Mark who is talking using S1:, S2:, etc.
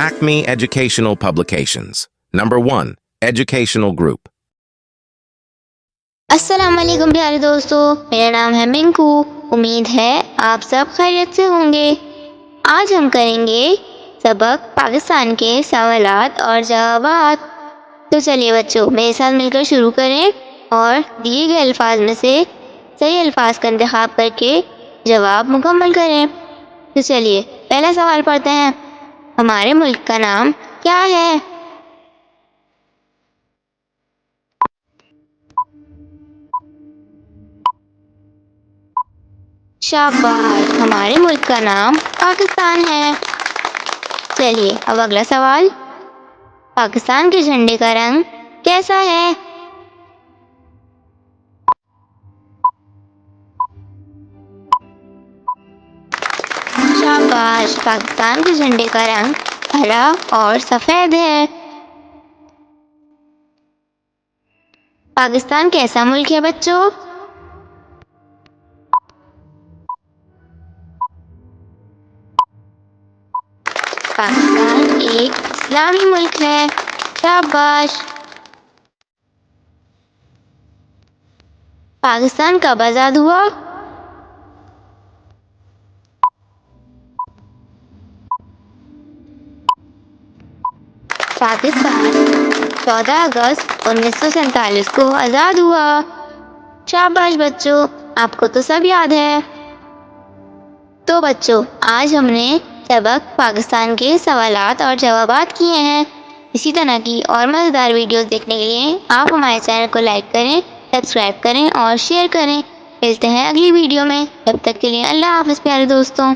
S1: Acme Educational Publications. Number 1. Educational Group.
S2: अस्सलाम वालेकुम प्यारे दोस्तों, मेरा नाम है मिंकू। उम्मीद है आप सब खैरियत से होंगे। आज हम करेंगे सबक पाकिस्तान के सवालात और जवाबात। तो चलिए बच्चों, मेरे साथ मिलकर शुरू करें और दिए गए अल्फाज में से सही अल्फाज का इंतखाब करके जवाब मुकम्मल करें। तो चलिए पहला सवाल पढ़ते हैं। हमारे मुल्क का नाम क्या है? शाबाश, हमारे मुल्क का नाम पाकिस्तान है। चलिए अब अगला सवाल। पाकिस्तान के झंडे का रंग कैसा है? शाबाश, पाकिस्तान के झंडे का रंग हरा और सफेद है। पाकिस्तान कैसा मुल्क है बच्चों? पाकिस्तान एक इस्लामी मुल्क है। शाबाश। पाकिस्तान कब आजाद हुआ? पाकिस्तान 14 अगस्त 1947 को आजाद हुआ। शाबाश बच्चों, आपको तो सब याद है। तो बच्चों, आज हमने सबक पाकिस्तान के सवालात और जवाबात किए हैं। इसी तरह की और मज़ेदार वीडियोस देखने के लिए आप हमारे चैनल को लाइक करें, सब्सक्राइब करें और शेयर करें। मिलते हैं अगली वीडियो में। तब तक के लिए अल्लाह हाफ़िज़ प्यारे दोस्तों।